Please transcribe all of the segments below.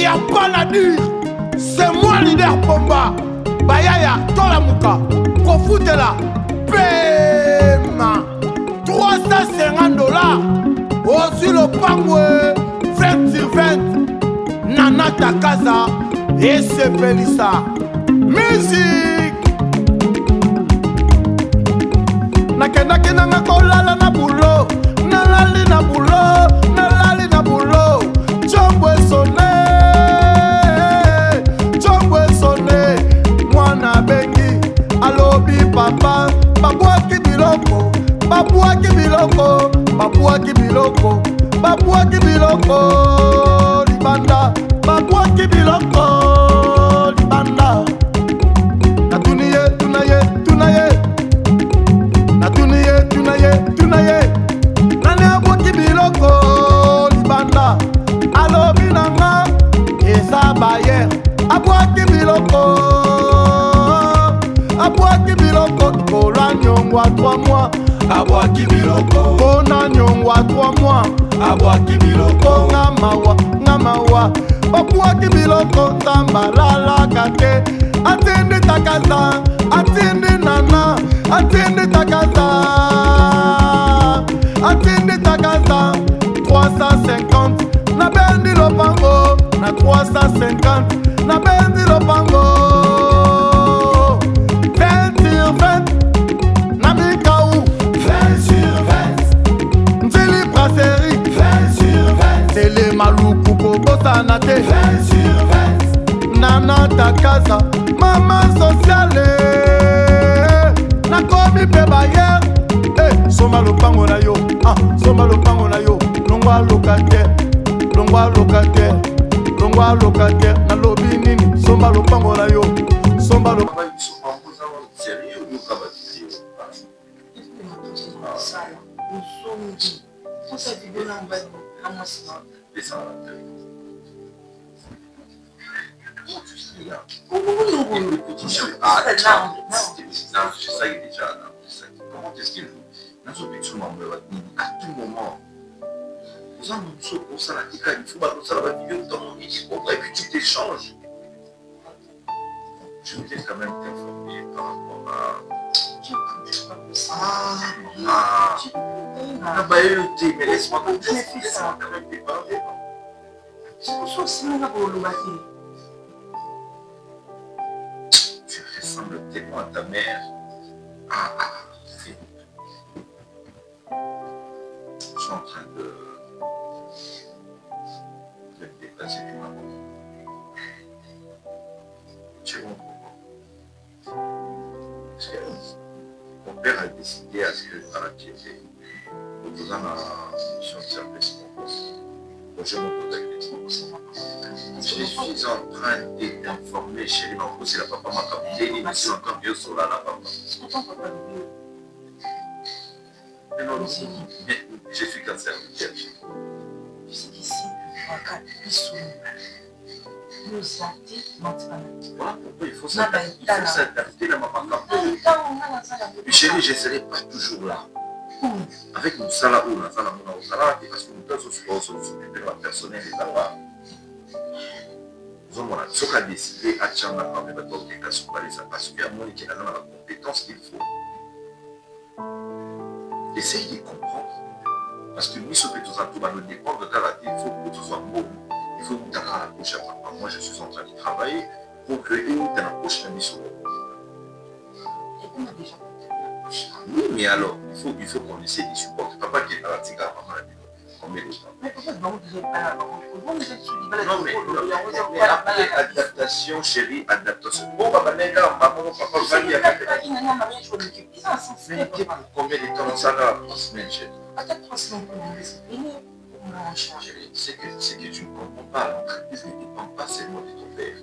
y a pas la dire. C'est moi leader Pomba. Bayaya, Tolamuka, Kofutela, Pema. 350 $. Aussi le pangwe, 20 sur 20. Nana Takaza et Sepelissa. Musique. Nakendaki nanga kolala na bulo. Nalali na bulo. Nalali na bulo. Chombo sonne. Chombo sonne. Mwana bengi. Alobi papa. Babuaki biloko. Babuaki biloko. Babuaki biloko. Babuaki biloko. Libanda. Babuaki biloko. Libanda. Natuniye, tunaye, tunaye. Natuniye, tunaye, tunaye. Nane abwaki biloko. Libanda. Alobi nanga. Eza bayer. Abwaki biloko. Abwaki biloko. Kola nyongwa 3 mois. Abwaki biloko. Kona nyongwa 3 mois. Abwaki biloko. Ngamawa, ngamawa. Abwaki biloko. Tambalala kate. Atende takaza. Atende nana. Atende takaza. Atende takaza. 350. Na bendi lopango. Na 350. Na bendi lopango. 20 sur 20. Na Mikaou. 20 sur 20. Nzeli brasserie. 20 sur 20. Tele maluku kobosa na te. 20 sur 20. Nana Takaza. Mama sociale. Nakomi pe bayer. Soma lopango na yo. Soma lopango na yo. Longwa locataire. Longwa locataire. Longwa locataire. Na lobi nini. Soma lopango na yo. Soma lopango. Comment est-ce qu'il joue? À tout moment, nous avons au salatika, il faut balancer la vidéo dans mon équipe, et puis tu t'échanges. Je voulais quand même t'informer par rapport à. Mais laisse-moi quand même te parler. Tu ressembles tellement à ta mère. Je suis en train de me déplacer du moment. Tu vois pourquoi? Parce que mon père a décidé à ce que je l'arrête en faisant la mission de service. Donc je me contacte. Je suis en train de t'informer, chérie, mais si la papa m'a capté, il est encore mieux sur la papa. Mais non, je suis cancer de cœur. Tu sais qu'ici, voilà pourquoi il faut s'adapter à ma maman. Chérie, je ne serai pas toujours là. Avec mon salaire ou la salaire, parce que nous sommes sur le personnel et là-bas. Ce qu'on a décidé à Tchana, parce qu'il y a moins qui a la compétence qu'il faut. Essaye de comprendre. Parce que nous, ce que nous avons dépend de la il faut que tu sois bon. Il faut que tu aies la couche à papa. Moi, je suis en train de travailler pour que tu aies la couche à mission. Oui, mais alors, il faut qu'on essaie de supporter. Papa qui est dans la tigre à maman. Mais peut-être que vous n'êtes pas là. Non, mais après adaptation, chérie, adaptation. Bon, papa, maman, papa, va dire. Mais combien de temps ça va? 3 semaines, chérie. Peut-être 3 semaines pour nous. Chérie, c'est que tu ne comprends pas. L'entreprise ne dépend pas seulement de ton père.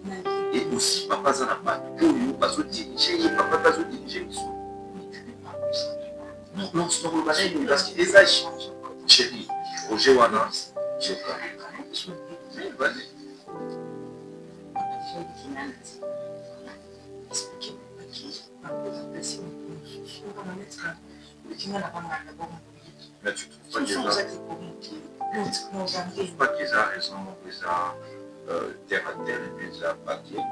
Et aussi, papa, ça n'a pas de tout. Papa, ça dirige. Papa, ça dirige. Non, c'est pas le balai, parce qu'il les a changés. Chérie, Roger Wana, j'ai pas. Vas-y. Mais tu trouves pas qu'ils ont raison, terre à terre et puis à papier.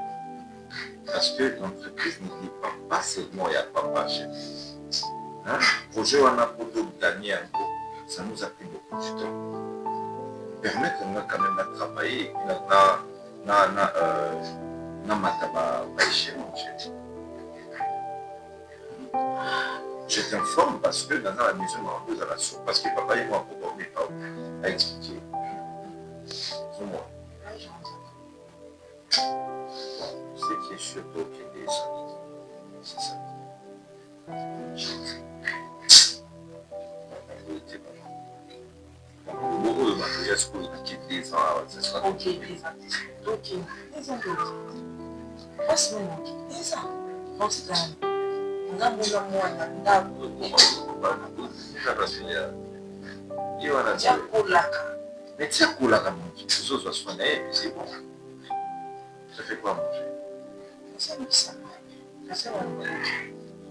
Parce que l'entreprise ne dépend pas seulement il y a papa chez nous. Hein? Projet on a pour gagner un peu, ça nous a pris beaucoup de temps. Permettre quand même de travailler et puis je t'informe parce que dans la maison, on a la soupe. Parce que papa et moi, on ne peut pas expliquer. C'est moi. Ce qui est surtout qu'il y a des gens. C'est ça. Beaucoup de matériel qui est des ans, c'est ça. Ok, des ans. Ok, des ans. 3 semaines, des ans. Donc c'est un. On a besoin de moi, on a mais tiens, Koulaka, c'est bon. Ça fait quoi manger? ça.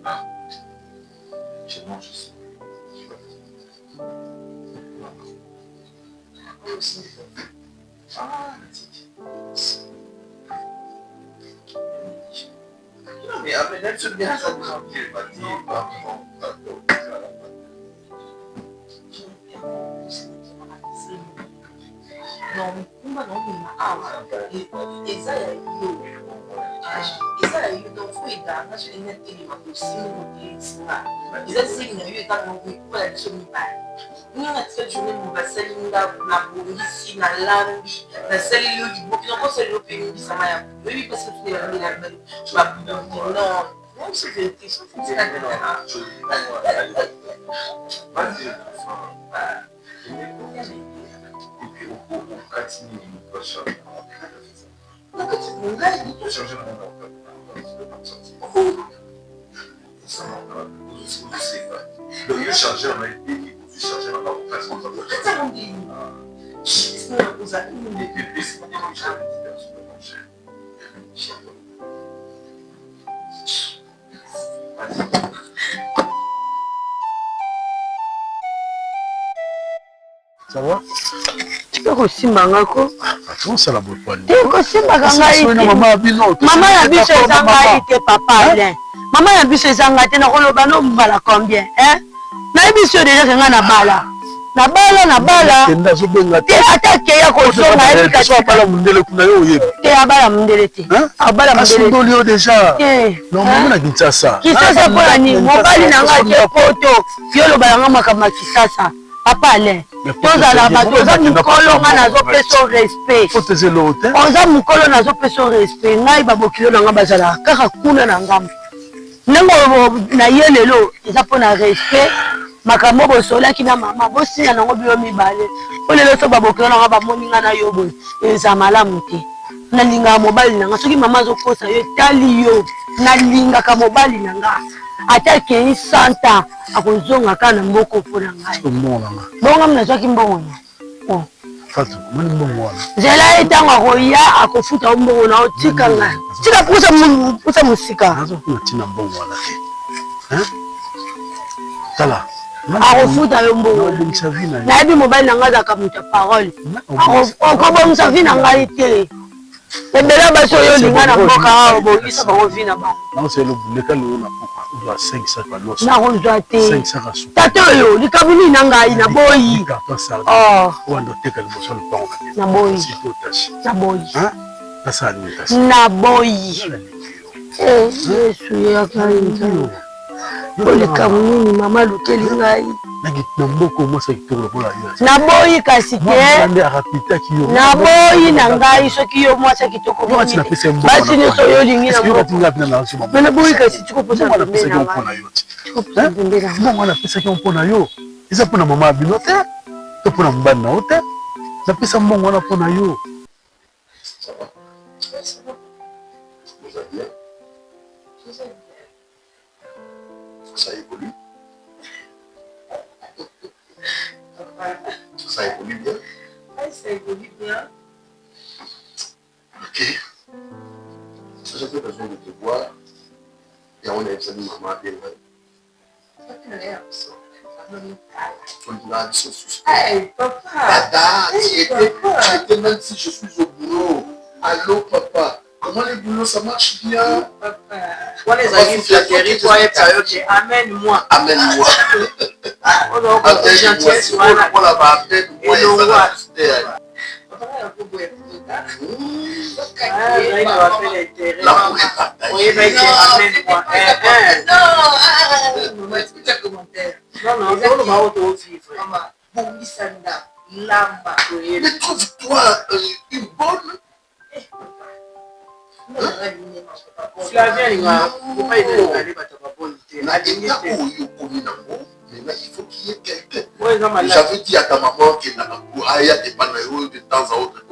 Ah, je mange ici. Ah, mais après, elle se bien, ça nous empire. Elle m'a dit, non, kumba naomina awa eza ya yo eza ya yo donc fo eganga so ena telema kosimi motesinga eza sili na yo etanga mikola biso mibale ninga tika journée mo basali nga na bongisi na lambi nasali yo liboki nakosali yo mpe nibisama ya oyebi mpasi tunelamela bali non même si vérité so ça va? Tu peux aussi mangako? Comment ça la boîte? Tu peux aussi manger. Maman a vu ce zanga et papa Alain. Maman a vu ce zanga et na kolo bano mbala combien? Hein? Na biso déjà nga na bala. Na bala. Tenda zo benga. Te attaque ya ko so na ebika so bala mundele kuna yo yeba. Te abala mundele te. Abala mundele. Asondolio déjà. Non maman na Kinshasa. Kinshasa pour ni mobali na nga ke poto. Fiolo balanga makama Kinshasa. Papa Alain. Tozala bato za mukolo nga nazo peso respect. Faut te zelo te. Oza mukolo nazo peso respect. Ngai babokilo na nga bazala kaka kuna na ngamba. Nango na ye lelo eza pona respect. Makambo bosolaki na mama bosia nango biyo mibale. Olelo so babokilo na nga bamoni nga na yo boye. Eza malamu te. Nalinga mobali na nga soki mama zokosa yo tali yo. Nalinga ka mobali na nga. Atake yi santa akozonga kana mboko pona ngai. Bonga mna zwaki mbongo. Oh. Fatu, mani mbongo wana. Zela etanga koya akofuta mbongo na otika ngai. Tika pusa musika. Nazo kuna tina mbongo wana. Hein? Tala. Akofuta yo mbongo. Na ebi mobile na nga za kamuta parole. Akobomisa vi na ngai te. Ebela baso yo linga na mboka awo bongisa bango vi na bango. Non c'est le buleka lo na poka. On doit 5 sacs à l'os. Na kozwa te. 5 sacs à soupe. Tato yo likabuni na ngai na boyi. Oh. Wando teka liboso le pont. Na boyi. Na boyi. Hein? Na sa ni tasi. Na boyi. Yesu ya kanza. Olikamuni mama lukeli ngai. Na mboko mwasa kitoko pola yo. Na boyi kasi te. Na boyi na ngai soki yo mwasa kitoko basi na pesa mboko. Basi ni so yo lingi na mboko. Na boyi kasi tiko posa na pesa ki mpona yo. Mbongo na pesa ki mpona yo. Eza pona mama bino te. To pona mbana na ote. Na pesa mbongo na pona yo. Ça évolue. Ça évolue bien. Ça évolue bien. Ok. J'avais besoin de te voir. Et on a besoin de maman bien. Hey, papa. Tu étais même si je suis au boulot. Allô, papa. Comment les boulots, ça marche bien? Toi, les amis flatteries, toi, et période, amène-moi. Amène-moi. On a une gentillesse, voilà. On l'a Et l'on voit. Mais trouve-toi une bonne. Il faut qu'il y ait quelqu'un. J'avais dit à ta maman qu'il n'a pas de temps à autre.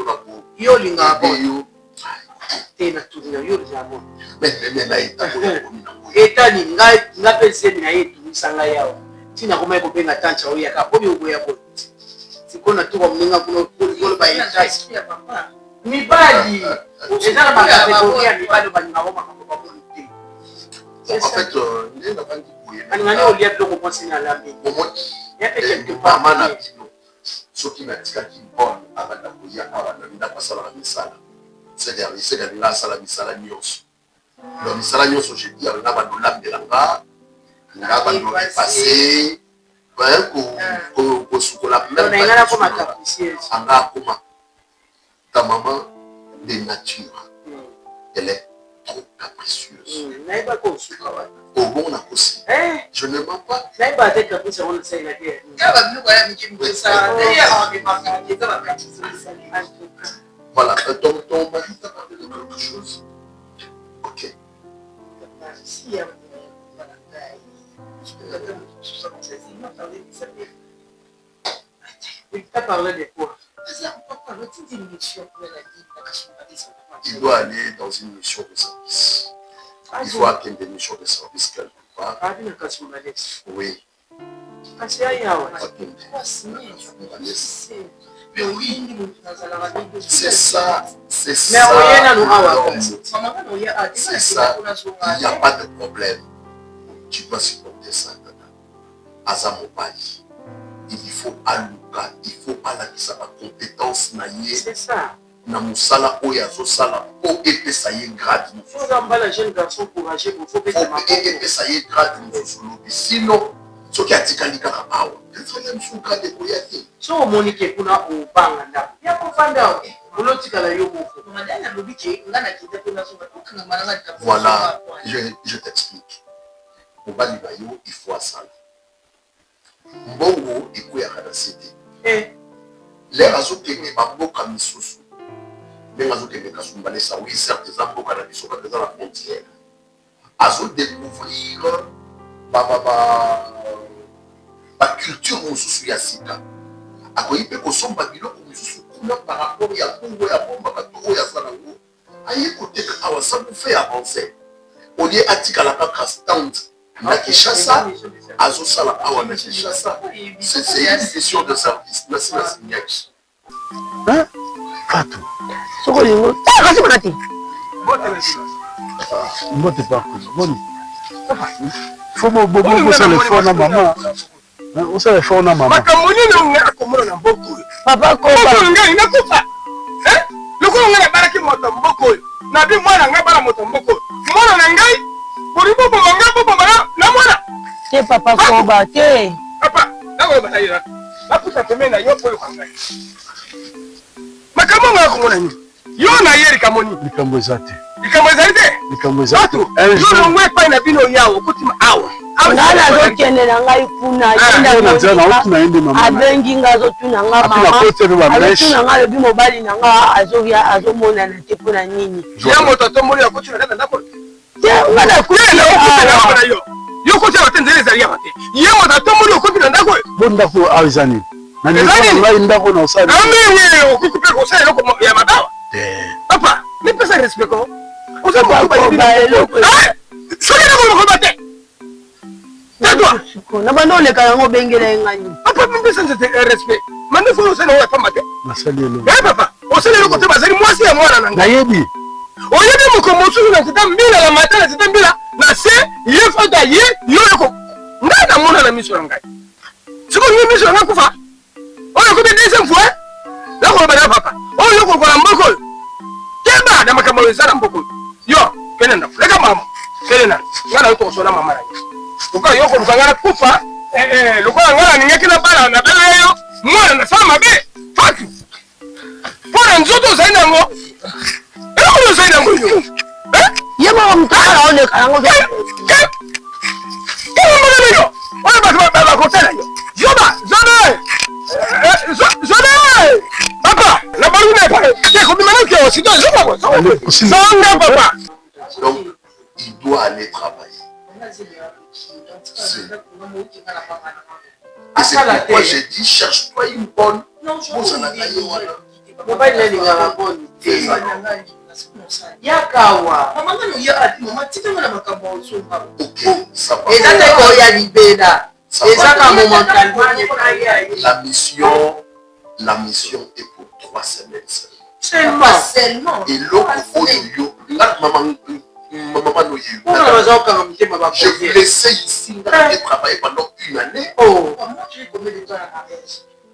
Ta maman de nature, elle est trop capricieuse. Au bon, on a aussi. Je ne mens pas. Voilà, ton mari t'a parlé de quelque chose. Ok. Il t'a parlé de quoi? Il doit aller dans une mission de service. Il faut atteindre des missions de service quelque part. Oui. Mais oui, c'est ça. C'est ça. C'est ça. Il n'y a pas de problème. Tu peux supporter ça. Azamobali. Il faut aluka, il faut alakisa la compétence naïe. C'est ça. Na musala oya zo sala po ete ça y est grade. Faut d'emballer la jeune garçon courageux pour faut que ete ça y est grade nous. Sinon, ce qui a dit kaka awa. Peut-être même sous grade koyati. So Monique kuna o banga. Ya ko fanda o lotika la yo moko. Madame lobiki ngana kita kuna so ba kana malanga. Voilà, je t'explique. Au Balibayo, il faut à ça. Mbongo ekoyaka na cité. Les azokende bamboka misusu. Les azokende kasumbale ça oui certes les amboka na biso ka dans la frontière. Azo découvrir ba culture mususu ya sika. Akoyipe ko somba biloko mususu kuna par rapport ya Congo ya bomba ka to ya salango. Aye côté ka awasa vous fait avancer. On y atika la ka stand. Na Kinshasa, Azosala Awa na Kinshasa, c'est une question de service. Merci, merci. Hein? Fatou. Sokolingo. Kasi monati. Mbote pas quoi. Faut mo bobo ça le fond na maman. On ça le fond na maman. Makamoni na ngaka komona na mboko. Papa ko ba ngai na kufa. Loko ngana baraki moto mboko. Na bi mwana ngabara moto mboko. Mwana na ngai Boribo manga bobo mara na mwana. Te papa Koba te. Papa, na wewe batayira. Baputa temena yo pole kwa ngai. Makamo ngako mwana ni. Yo na yeri kamoni. Likambo zate. Likambo zate. Likambo zate. Yo ngwe pa na bino yawo kutima awa. Nana zokende na ngai kuna yenda na zana utuna ende mama. Abengi ngazo tuna nga mama. Tuna nga lebi mobali na nga azovia azomona na te pona nini. Ya moto tomoli ya kutina na ndako. Ngana kutina yo. Yo ko tshaba tenzele za ya mate. Ye moto tomoli okutina ndako. Bonda ko awizani. Na ngai ndako na usali. Ame okukupe ko sala ko ya madawa. Papa, ne pesa respect ko. Oza ko ba eloko. Soki na ko bate. Tadwa. Na bando le kala ngo bengele ngani. Papa, ne pesa respect. Mande fo sala wa pamba te. Nasali lo. Papa, o sala ko te bazali mwasi ya mwana na ngai. Nayebi. Oyebi mukomosu na kitambila la matala kitambila na se ye fada ye yoko ngai na mona na miso ngai siko ni miso na kufa oyo ko be deuxième fois la ko ba papa oyo ko ko mboko keba koluka nga nakufa lokola nga naningaki na bala na bala yo mwana nasala mabe fatu mpona nzoto ozali nango eloko ozali nango yo ye moko mutala oleka yango yo oyo bato bakotela yo zoba zobe papa na balune kobimana sito zonga papa. Donc il doit aller travailler. Et c'est pourquoi j'ai dit cherche-toi une bonne. yakawa mama ngano ya ati mama tika ngana makambo osonga ezata ko ya libela ezaka moment calme la mission est pour 3 semaines seulement et l'autre yo maman je vous laissais ici et travailler pendant une année.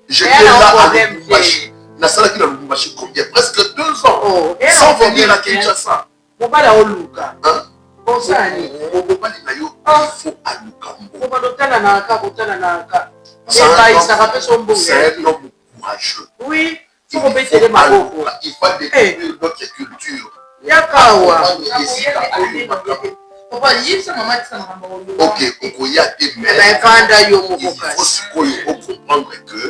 J'étais là à Lubumbashi. Nasalaki na Lubumbashi combien? Presque 2 ans. Sans venir à Kinshasa. Mobala oluka. Bosani. Mobali na yo il faut aluka. Mobala naka kotana naka. C'est un homme courageux. Oui. Il faut découvrir notre culture. Yakawa. Ok, Okoya et mais il faut comprendre que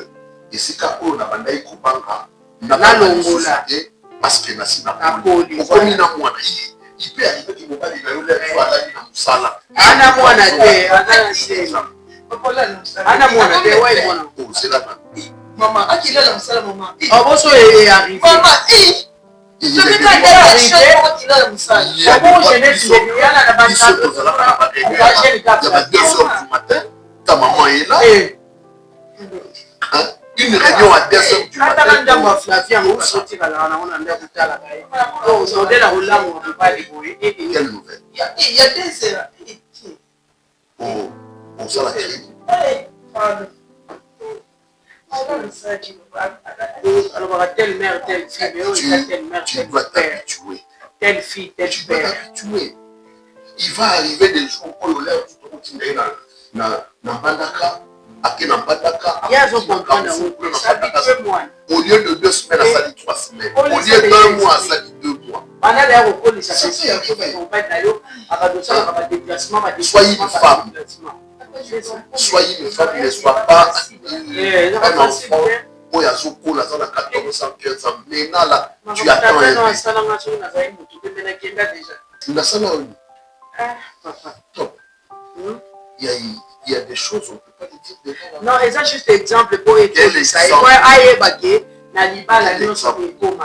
et c'est quand on a bandai Kubanga n'a pas de parce que nasi na poli okomi na mwana il peut arriver que mobali na yo le fois là na musala ana mwana te ana sema ana mwana te wai mwana oh c'est là maman akila la musala maman aboso est arrivé maman je vais pas dire la chose qu'il a musala bon jeunesse il y a la bande il y a 2 heures du matin ta maman est là une réunion à 2 heures du matin. Quelle nouvelle? Il y a 2 heures. On sent la crime. Alors, telle mère, telle fille, telle mère, tu dois t'habituer. Telle fille, telle père. Il va arriver des jours où l'heure tu te continues dans Bandaka. Au lieu de 2 semaines, ça dit 3 semaines. Au lieu d'1 mois, ça dit 2 mois. Soyez une femme. Soyez une femme, ne sois pas un enfant. Où il y a Zoko, là, dans la 14 ans, 15 ans. Maintenant, là, tu attends un peu. Il y a des choses, on ne peut pas les dire devant. Non, et ça, juste exemple pour écouter ça. Et moi, aïe, bagé, na libala, non, ça peut être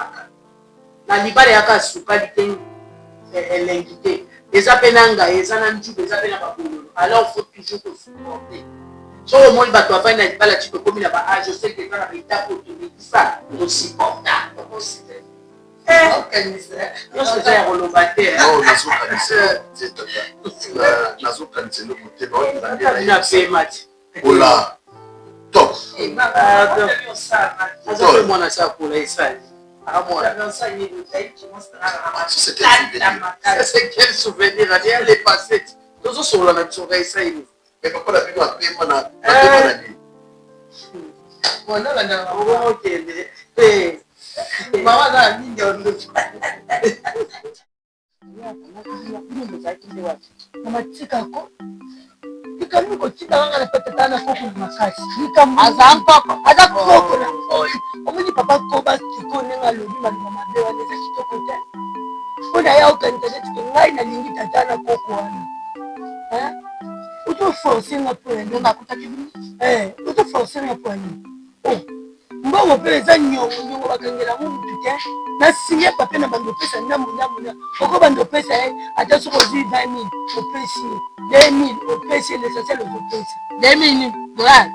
na libala, yaka souka, l'invité. Les appelanga, les ananjou, les appelanga, alors il faut toujours supporter. So, au moins, il va te faire na libala, tu peux comme là-bas, ah, je sais que dans la étape pour te dire ça, on supporte. Ola, top. C'est quel souvenir? Rien n'est passé. Nous sommes là, nous sommes là. Mais pourquoi la vie doit payer mon Mama na mingi ondoto. Mama tikako. Ikami ko tikanga na patatana ko ku makasi. Aza koko na oyi. Omuni papa ko ba tiko nenga lobi mama be wana za kitoko te. Ona ya ukanitete ngai na lingi tatana koko wana. Uto forcer nga po ndo nakutaki. Uto forcer nga po ndo. Mbongo pe eza nyongo bakangela mutu te na signer papier na bando pesa ndamu oko bando pesa ata soko zi 20 000 opesi 2 000 opesi l'essentiel opesi 2 000 voilà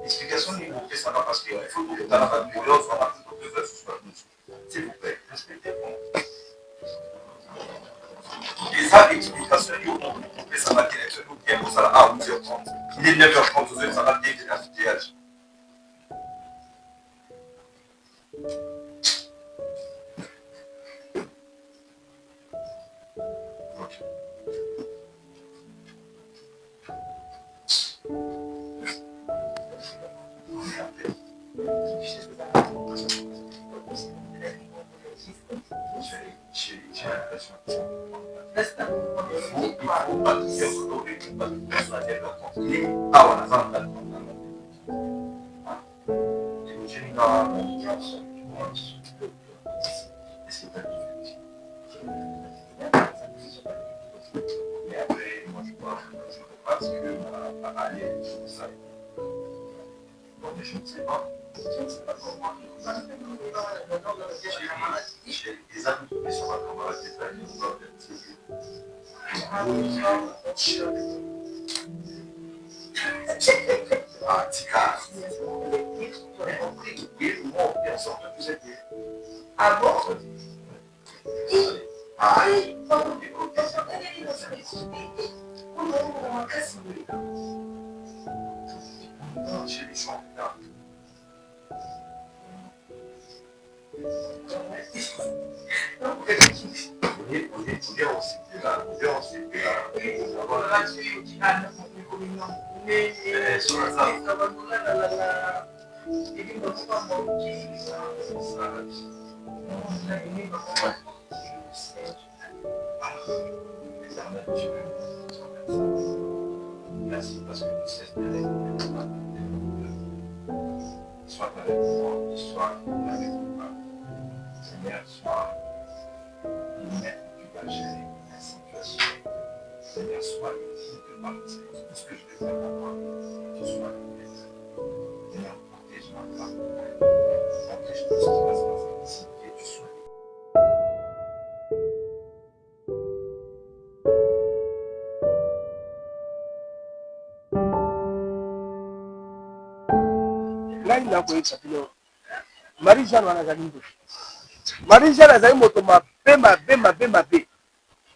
L'explication n'est pas ça va parce qu'il faut que dans la famille on soit pas tout de s'il vous plaît, respectez-moi. Les explications, ça va bien pour ça à 11h30. Il est 9h30, ça va bien la fouillage. Mais après, moi je pense que aller ça. Bon, mais je ne sais pas. Je ne sais pas comment. J'ai des amis qui sont pas comme la détail, ils vont organiser. Ah, Tika. Oui, moi, bien sûr, vous êtes. Ah bon? Ah, j'ai les gens là. Merci parce que tu sais soit avec moi, soit avec moi. Seigneur, soit maître du vas gérer la situation. Seigneur, soit le guide de ma vie. Tout ce que je vais faire pour moi, que tu sois le maître. Seigneur, protège-moi pas. Protège tout ce qui va se passer ici, que tu sois le ngai nakoyebisa bino Marie-Jeanne wana azali nde Marie-Jeanne azali moto mabe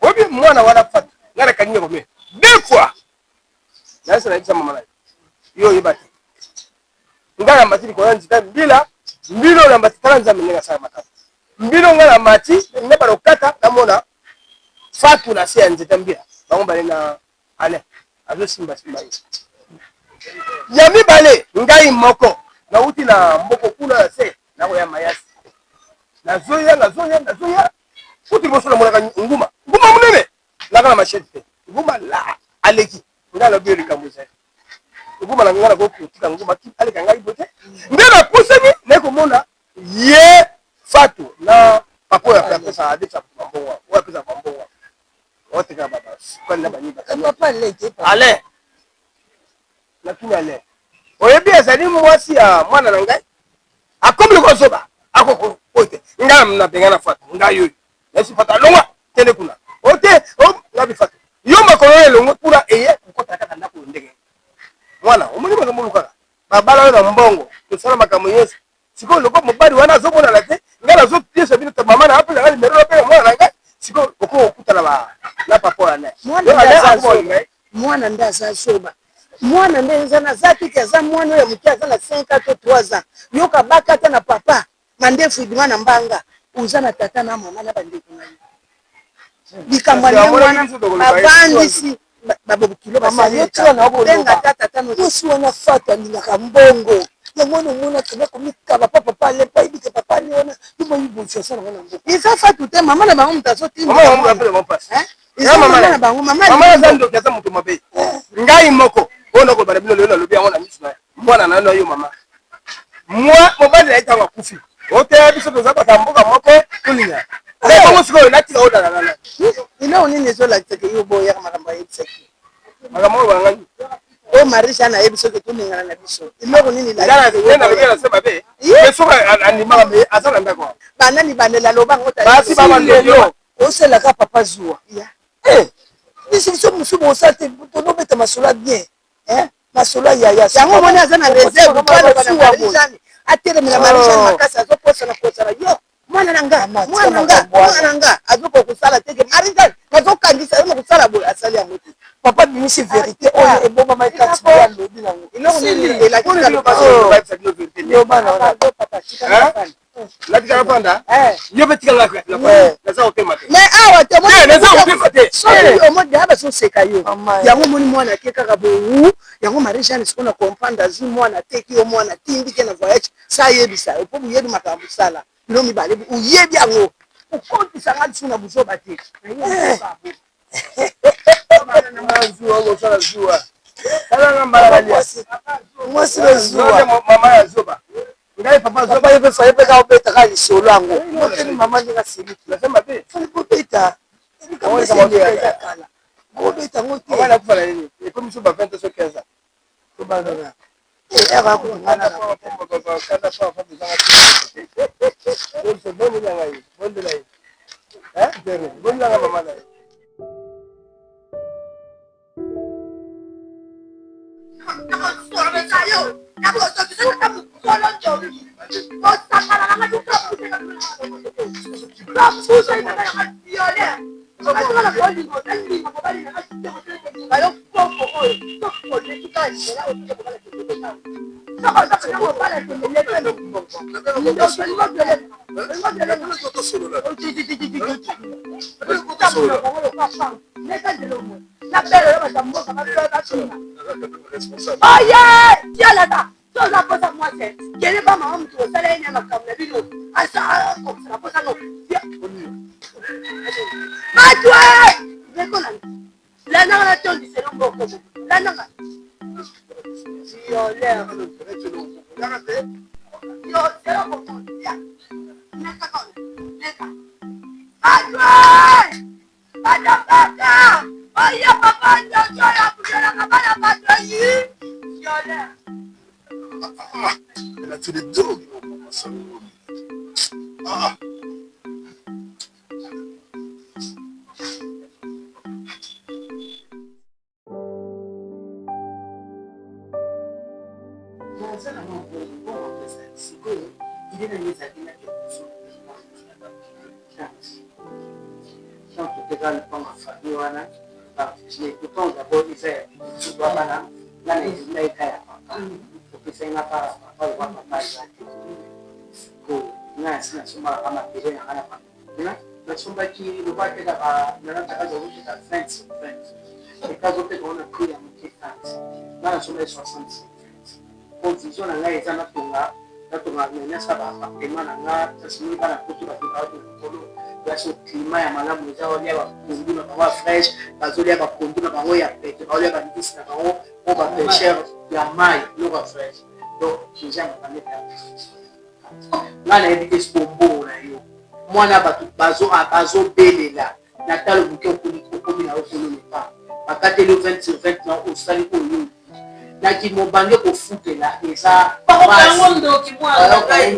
oyebi mwana wana fatu ngai nakangi ye combien 2 fois nayesa nayebisa mama na yo oyeba te ngai na mati likolo ya nzita mbila mbilo na mati tala nzambe ndenge asala makasi mbilo ngai na mati nde balokata namona fatu na se ya nzeta mbila bango bale na ale azosimbasimba ye ya mibale ngai moko nauti na mboko kuna na se nakoya mayasi nazoya uti liboso namonaka nguma monene naka na machete te nguma la aleki ngai alobi yo likambo ezali nguma na ngai nakokotika nguma aleka ngai bote nde napusani nayekomona ye fatu na papa oyo apesa adesa bambongo oyo apesa bambongo oteka basukali na banyiba ale nakini ale oyebi ezali mwasi ya mwana na ngai akomi lokozoba akoko ote ngai na benga na fatu ngai oyo nasi fatu alongwa tende kuna ote ngabi fatu yo makolo elongwe kuna eye kokota kaka ndako ndenge mwana omoni makambo lukaka babala oyo na mbongo tosala makambo nyonso sikoyo loko mobali wana azomonana te ngai nazopiesa bino ta mama na apesa ngai limero lopenga mwana na ngai sikoyo okoko okutana na papa wana mwana nde aza soba mwana nde eza na za tiki aza mwana oyo moke aza na 5 ans to 3 ans yoka bakata na papa mandefu idima na mbanga oza na tata na mama na bandeko na yo likambo ya mwana bavandisi babokilo basalenga tata mosi wana fata alingaka mbongo yango nomona kende komikaba papa alepa yebike papa ali wana yomoyibosi asala ngo na mboko eza fatu te mama na bango moto azotindaana bango mama aza ndoki aza moto mabe ngai moko oyo nakoloba na bino lelo nalobi yango na miso na mwana na yo mama mwa mobali na ye ntango akufi oteya biso toza bata mboka moko tolinga bango sikoyo natika odalalala iloo nini ezolakisaka yo boyaka makambo ayebisaki makambo oyo bangani oyo Marie-Jeanne ayebi soki tolingana na biso iloko nini nalobela se mabe soki andimaka me aza na ndako banani bandela aloba ngo basi bamandoyo oselaka papa zuwa bisi biso mosu bosala te tolobeta masolo bien masolo yaya yango moni aza na reserve Marie-Jeanne atelemela Marie-Jeanne makasi azoposana yo mwana na nga azokokosala teke Marie-Jeanne nazokangisa yo na kosala boye asali yango te papa bimisi vérité oyo ebomama ekati ya lobi nango iloko nini natikala panda yo mpe tikala naza kotema te mais awa te omode aba soseka yo yango moni mwana ake kaka bowu yango Marie-Jeanne siko na comprendre azwi mwana teki yo mwana tindi ke na voyage sa yebisa yo po buyebi makambo sala bino mibale uyebi yango okotisa nga lisu na buzoba te mwasi bezuwa mama ya zoba ngai papa zoba papa fallait pas obeta ka lisolo yango moteni mama ndinga siliki nasema pe fallait kobeta kobeta ngo te wana kufala nini ekomi so ba 20 so 15 ans to bazana era ko ngana na kada fa fa bizanga bonne ngai bonne ngai dere bonne ngai mama ngai Elle a fait les dos. Ah. Mwana batu bazo belela natalo buke okomi na okolo pas bakate le 20 sur 20 na osali oyo na ki mobange ko futela eza bangondo ki mwana kai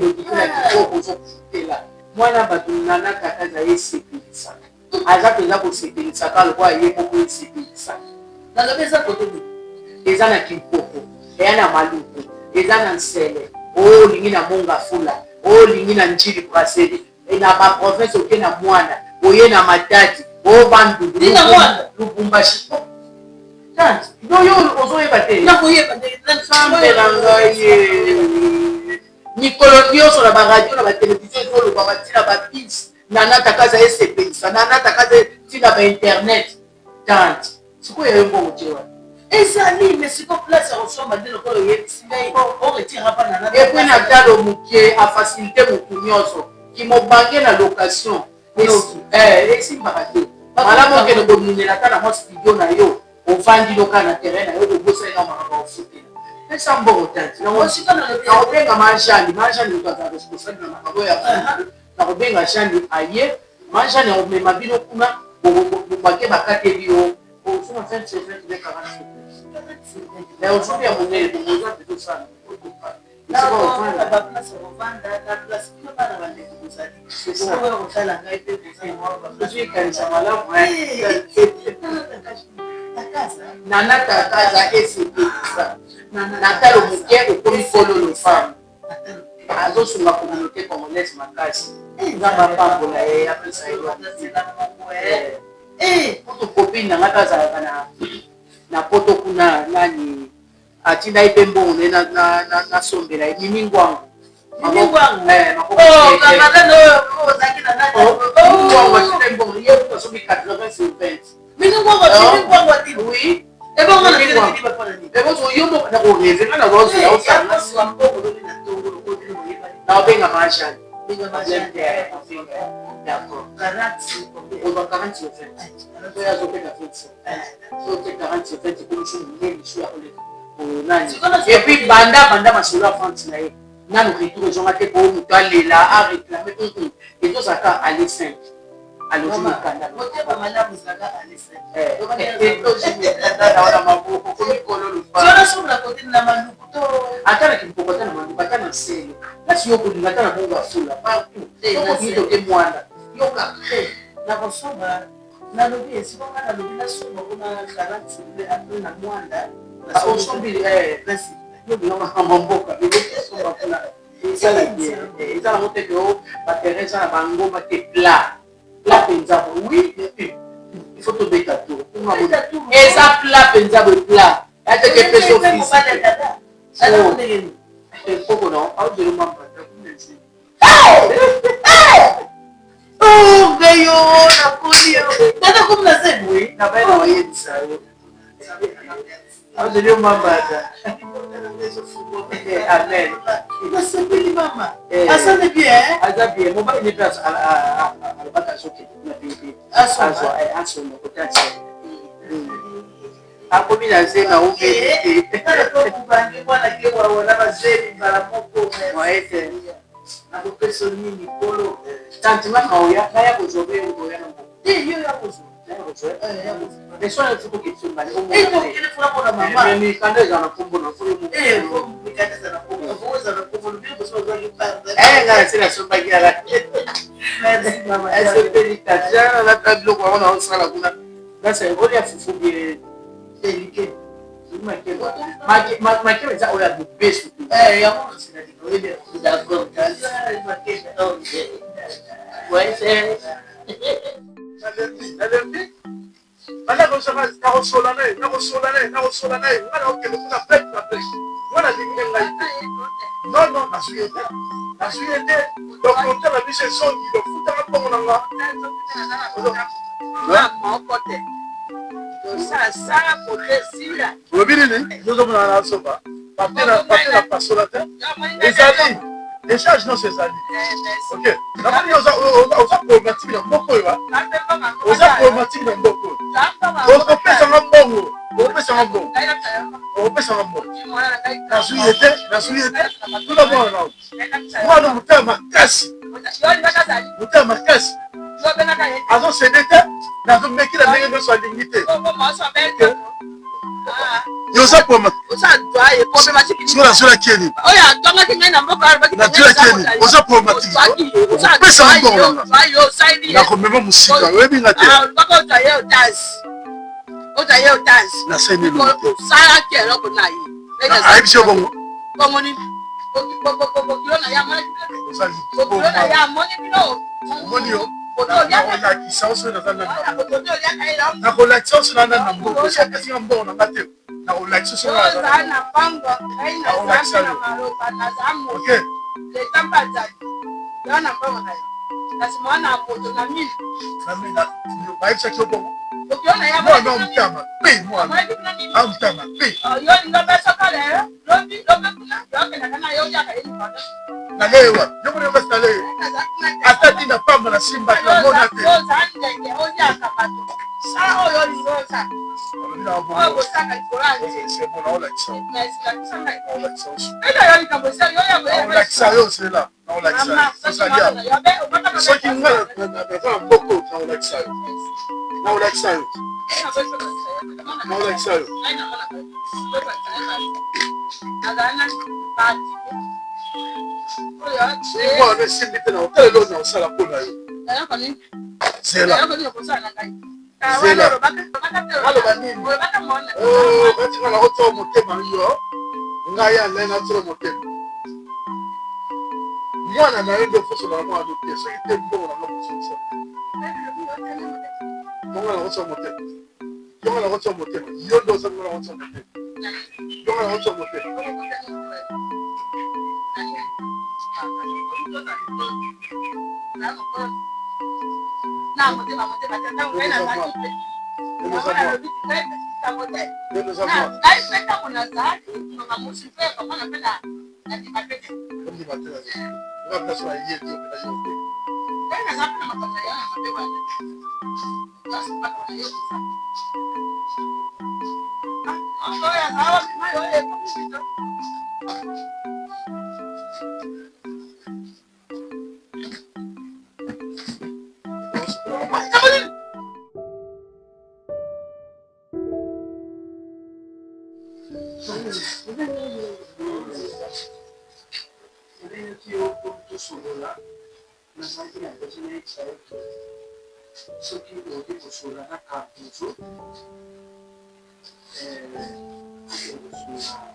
ko futela mwana batu nana kaka za yesepelisa aza peza ko sepelisa kala kwa ye ko sepelisa na kabeza koto eza na kimpoko eza na maluku eza na nsele o lingi na monga fula o lingi na njili brasserie na ba province oke na mwana oye na matati o bandu dina mwana Lubumbashi tant doyo ozoyeba te na koyeba te nsambe na ngai mikolo nyonso na baradio na batelevizio ezoloba batina babis nana takaza esepelisa nana takaza tina bainternet tant sikoyo yo mbongo te wana ezali mais siko place ya kosomba nde lokolo oyebisi ngai oretira mpa nana epui na talo moke afacilité motu nyonso kimobange na location esimbaka te malamu okende kominela ata na mwa studio na yo ovandi loka na terrain na yo kobosana makambo ofutela esa mbongo tati nakobenga majani moto aza responsable na makambo ya bantu nakobenga jani aye majani akomema bino kuna bake bakateli yo osoma 27 mais aujourd'hui ya monene bomoza petosana nana takaza esepelisa natalo moke okomi kololo femme azosunga communauté congolaise makasi nzamba pambola ye apesa poto copine nanga tazalaka na poto kuna nani atinda ye mpe mbongo ne nasombela ye mimi ngwango ye asomi 80 sur 20 oui nakoreve nga naobenga majani D'accord. 40, on va 40 sur 20. On va ajouter la fête. On va 40 sur 20, comme je vous dis, et puis, banda, ma soeur, France, là, nous retour, ils ont été pour nous aller là, à réclamer. Et tout ça, aller 5. Alors, je me canne. Oui, il faut tomber ta tour. Et ça plat, penza de plat. Elle te fait son fils. Il faut que non. Je ne m'en pas. Oh, gayo, la collier. T'as comme la scène, oui. T'as pas envoyé de ça. Je ne m'en pas. Amen. C'est bien, maman. Ça c'est bien. Ça bien. Mon père n'est pas à la bataille qui a les charges non c'est ça. Ok. D'abord on a problématique dans beaucoup là. On a problématique dans beaucoup. On peut ça en bon. On peut ça en bon. On peut ça en bon. La souillette, tout le monde là. Moi non me ma casse. Me ma casse. Alors c'est d'été, dans un mec qui a gagné sa dignité. Yo ça pour moi. Ça doit être problématique. Sur la Kenya. Oh ya, donc tu n'as pas parlé de la Kenya. On ça problématique. On peut ça encore. Na ko mema musika. We bi ngate. Ah, bako taye dance. O taye dance. Na sene lo. Ça qui est là pour naï. Ah, bi se bon. Comme ni. Kilo na ya mani. Kilo na ya mani kilo. Moni yo. Na ki sauce na zana. Na ko la sauce na na mbo. Ça kasi mbo na ngate. Na ulaxi so na pango aina sana maropa na zamu okay le tambaza yana pango nayo nasimwana hapo na mimi na baisha kidogo ukiona yabo no mtama pe mwana au mtama pe yo ndo pesa kale lobi kuna yoke na kana yo yaka ili pata na lewa yo mwana pesa lewa atati na pamba na simba na mona te yo zande yo yaka pato sa yo lizoza. C'est bon, on l'accent. On l'accent, c'est là. On l'accent. C'est ça, ceux qui nous beaucoup, on l'accent. On l'accent. On l'accent. C'est là. Zela. Oh, batika na oto motema yo. Ngaya lena tro motema. Mwana na ndo foso na mwana do pesa ite mbongo na motema. Mwana na oto motema. Mwana na oto motema. Yo ndo sa mwana oto motema. Mwana na oto motema. Na motema tata unaenda ndani. Ndio nga place na ye te opela yo te soki okoki kosola na kapuzo akokosola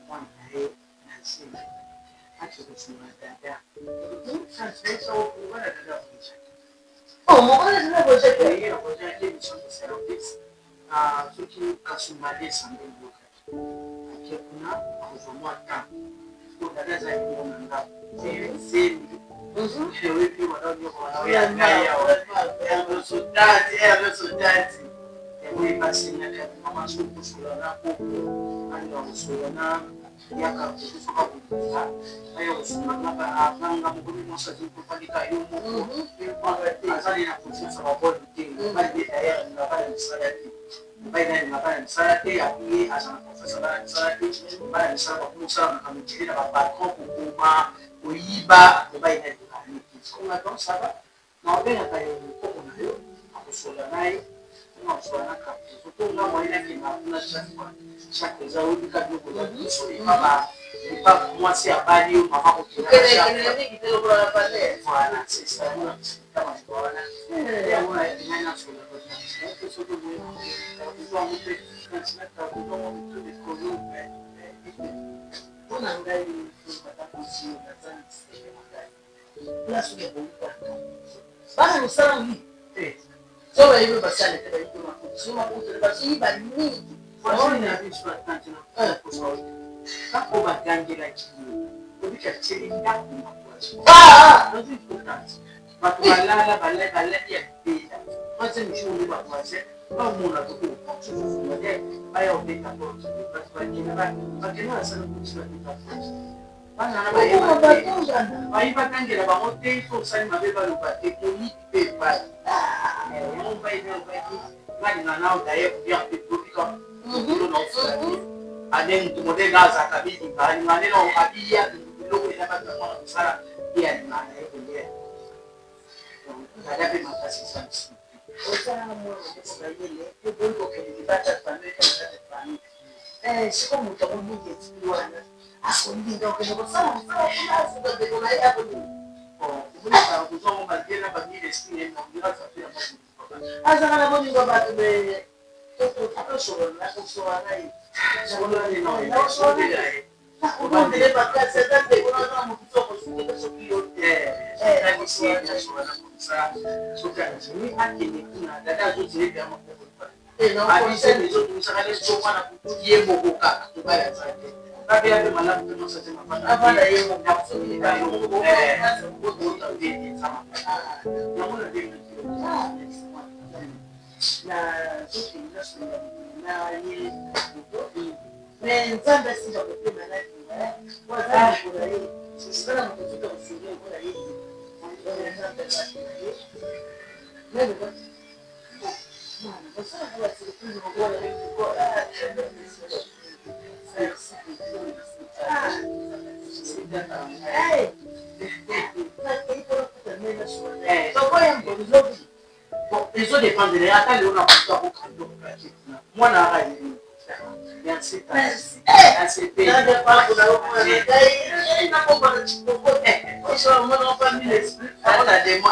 mwana na ye na nsimbi akokosola dada wana dada soki kasumba desande mboka ake kuna akozwa mwa ntango po dada azali mona ndako nzembi ewepi wanaoyokoanaoyangayao yakoyebasenaka mama sokosola na koko alinga kosola na yaka kosoka kobuka aya kosola na baavanga mokomi moso azikopalika yo moko azali na konfiance babone te balibeta yalinga bala misala te bainalinga bala misala te yakuye aza na konfiance bala misala te bala misala bakomosala makambo tele na bapatron kokoma koyiba bainalinga donc ça va na obengaka yo mokoko na yo akosola na ye akosola na kapi surtout nga moyenaki na kuna chaque eza oyebika biloko za biso epa mwasi abali yo mama kokelaaana c'est ça wana wana yango ngai nasola soki boyeango mpe kantinakaoekolo mpona ngai batakosi naza misele makasi place ya boyibaka bana misala wi so bayibe basale te bayibe makutu so makutu basoyiba mingi na biso atante na kosoa kako bagangelaki ye obika tieli ndako makwasi nazo important bato balala balali ya bibela mwase mishomi bakwase bamona tokosusufunade baya obeta porte bato bakena basala kutisila beta porte bayibakangela bango te so osali mabe baloba te koyi mpe bai yango balinga nao daye kobia mpe tobika mokilo na osala te ane mutu modele azaka bilinga alinga nde na abiya biloko eza batamona kosala ye alinga na ye kolia dada mpe makasi eza misi osalanga mwana obayele po boyi kokende libata famille kaka famille siko moto akomingi etiki wana akolinga okende kosala mosala kuna ndeko na ye akolinga obulaka kozongo balie na bamile espine namirasa mpe na mabolingo azaka na bolingo bato be tokosolana na ye nakodele bakasi ata ndeko nazana mokutu okosikeka soki yo te soki azimi akende kuna dada azozilepe ya mokoko abise ezotumisaka nesomwana kutu ye mokoka tobaya za te kabila pe malamu te nosate mapana ye mokoka yango na de na soki na ye mais nzambe asinga kopema na waza kola ye sisala mokotuka kosinga kola ye nzambe akena ye meme mwana basala na basilipuli mokola ye kola merci ezo dépendre ata leo na kuta kokando mwana akaye merci merci nada para kuna na komba na chikoko so mwana famille esprit ona demo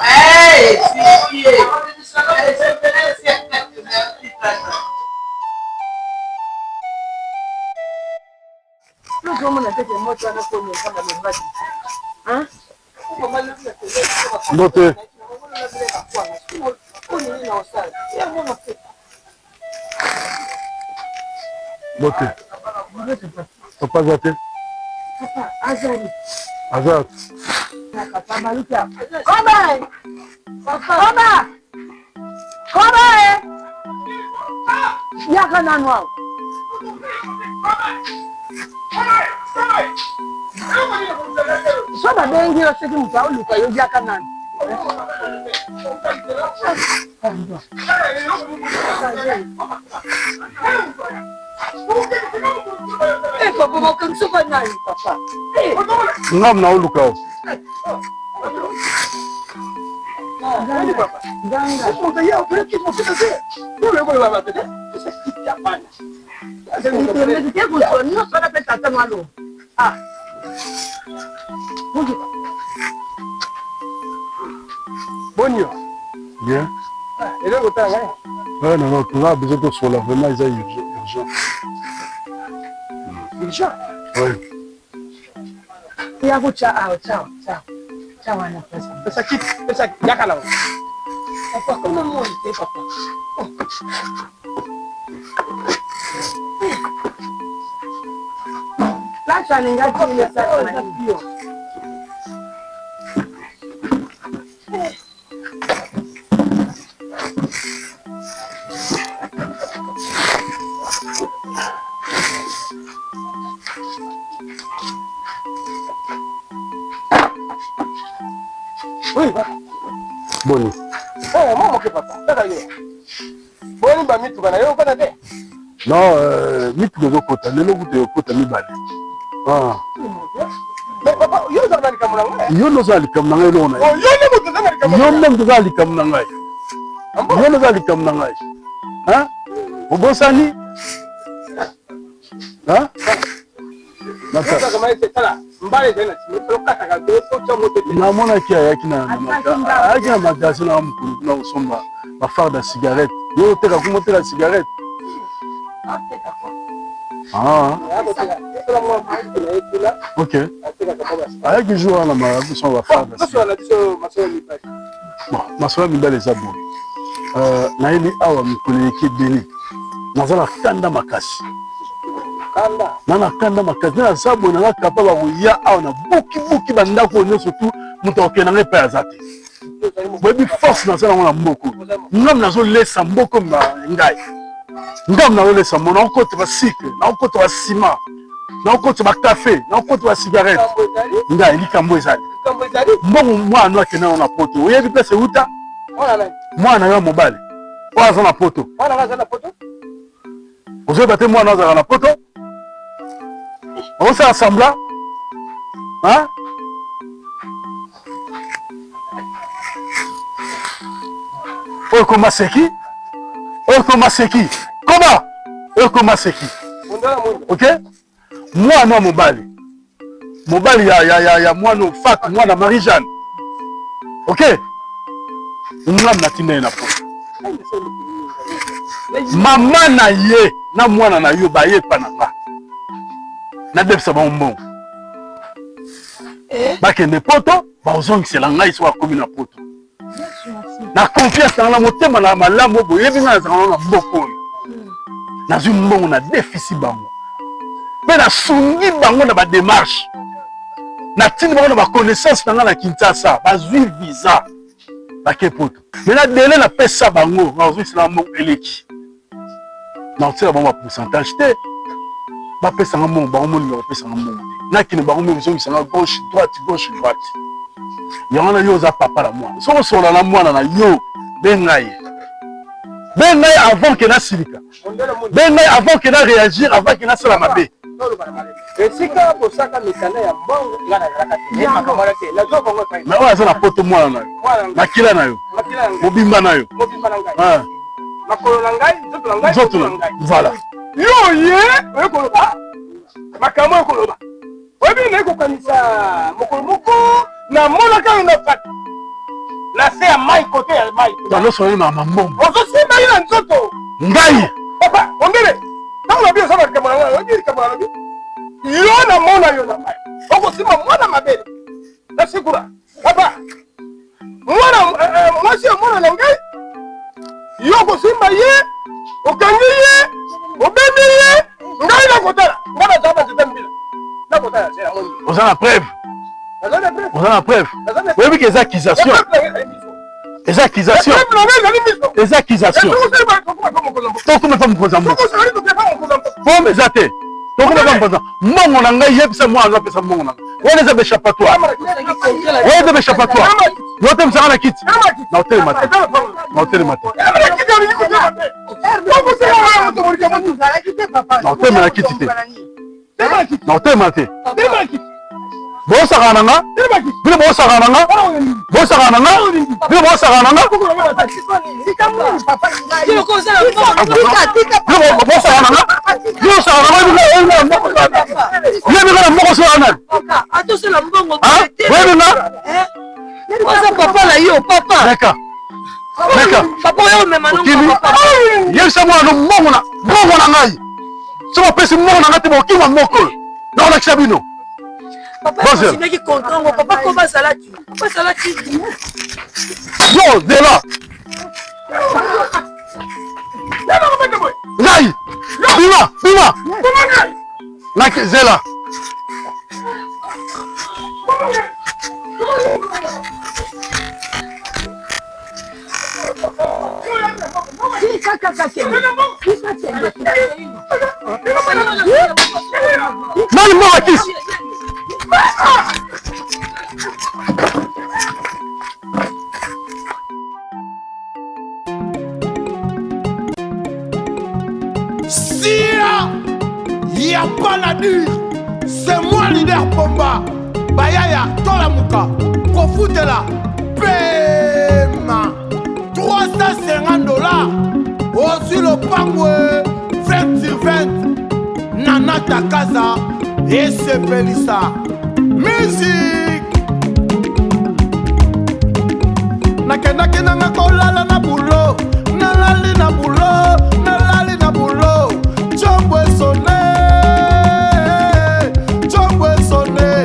siye Comment on a fait des mots dans la communauté de l'Embadi? Hein? Bote. Bote. Papa Zate. Papa Azari. Azat. Papa Maluka. Oba! Oba! Oba! Yaka na noa. So babengi yo seki mutu aoluka yobiaka nani. Papa makangiso kwa nani papa? Ngam na oluka o. Bonio. Bien. Et là, vous avez Ouais, non, tu as besoin de sola, vraiment, c'est urgent. urgent. Oui. Yako ciao. Ciao ana pesa. Pesa yakala. Papa kama monte papa. Là ça n'enga pas ça na pio. Oui. Boni. Oh, maman que papa. Ça d'ailleurs. Boni ba mitu bana yo kana de. Non, mitu gozo kota, lelo kuto kota mibale. Ah. Mais papa, yo za na likamuna. Yo no za likamuna ngai lo na. Oh, yo ne mutu za na likamuna. Yo no za likamuna ngai. Yo no za likamuna ngai. Hein? Obosani? Hein? Nata kama ite tala. Mbale tena, mtokata ka doso cha moto. Na mona kia yaki na magasi na mkulu na usomba mafarda cigarette. Yo teka kumotela cigarette. Ah. Ok. Avec les jours, on a ma son va faire. Bon, ma soeur Mibale est bon. Naïli awa mikole qui béni. Nazala kanda makasi. Kanda. Nana kanda makasi. Na sabo na kapaba ya awa na buki banda ko ne surtout mutoke na ngepa azate. Webi force na sala na mboko. Ngam nazo lesa mboko ma ngai. Ngam na lesa mona okote ba cycle, na okote ba ciment. Na okote ba café, na okote ba cigarette. Ngai likambo ezali. Mbongo mwana akena na poto. Oyebi place uta? Mwana yo mobile. Oza na poto. Mwana aza na poto? Ozo bate mwana aza na poto? On s'est assemblé? Hein? Okomaseki? Okomaseki. Comment? Okomaseki. OK? Mwana mobile. Mobile ya mwana fat, mwana Marie-Jeanne. OK? Ngam na tine na po. Mama na ye na mwana na yo ba ye pananga. Na depsa ba mbongo. Ba kende poto, ba ozongisela ngai so akomi na poto. Na confiance na motema na malamu bo yebi na za na mboko. Na zu mbongo na déficit bango. Mais na sungi bango na ba démarche. Na tini bango na ba connaissance na na Kinshasa, ba zui visa. Ba ke poto. Mais na délai na pesa bango, na zu sila mbongo eleki. Na tsela bango pourcentage te. Ba pesa mbongo bango mo ba pesa mbongo. Na kini bango mo zo sila gauche droite. Yango na yo za papa la mwana. So sola na mwana na yo bengai. Bengai avant que na silika. Bengai avant que na réagir, avant que na sala mabe. Esika bosaka mikanda ya mbongo ngana rakati. Ya makamara ke. La zo bongo kai. Na wa za na poto mwana na yo. Na kila na yo. Mobimba na yo. Mobimba na ngai. Ah. Makolo na ngai, nzoto na ngai. Voilà. Yo ye, ekoloba. Makamo ekoloba. Obi na ekokanisa mokolo moko na mona ka na fat. La se ya mai côté ya mai. Dans le soleil na mambo. Ozo simba ina nzoto. Ngai. Papa, ondele. Tango na bio sama kamera na, obi kamera na. Yo na mona yo na mai. Oko simba mwana mabele. Na sikura. Papa. Mwasi ya mwana na ngai. Yo ko simba ye. Okangi ye. Obebi ye. Ngai na kotala. Ngana zaba zitambila. Na kotala c'est la honte. Vous avez la preuve. Vous avez la preuve. Vous avez des accusations. Des accusations. Des accusations. Pourquoi me pas me poser un mot? Pour me zate. tokuna bambaza mbongo na ngai yebisa mwana apesa mbongo na wana eza beshapatoire wana eza beshapatoire yote msanga na kiti na hotel mate na hotel mate na hotel na kiti te na hotel mate bosaka nanga bile bosaka nanga bosaka nanga bile bosaka nanga yebisa mwana mbongo na ngai so bapesi mbongo na ngai te bokima moko naolakisa bino yo zela ngai bima naki zela nani mbongo kisi Sia, y a pas la dure. C'est moi leader Pomba. Bayaya, Tolamuka, Kofutela, Pema. $350. Aussi le pangwe, 20 sur 20. Nana Takaza et Sepelissa. Musique. Nakendaki nanga kolala na bulo. Nalali na bulo. Nalali na bulo. Chombo sonné.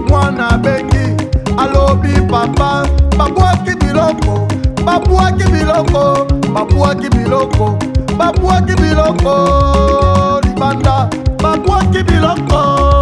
Mwana bengi. Alobi papa. Babuaki biloko. Babuaki biloko. Babuaki biloko. Babuaki biloko. Libanda. Babuaki biloko.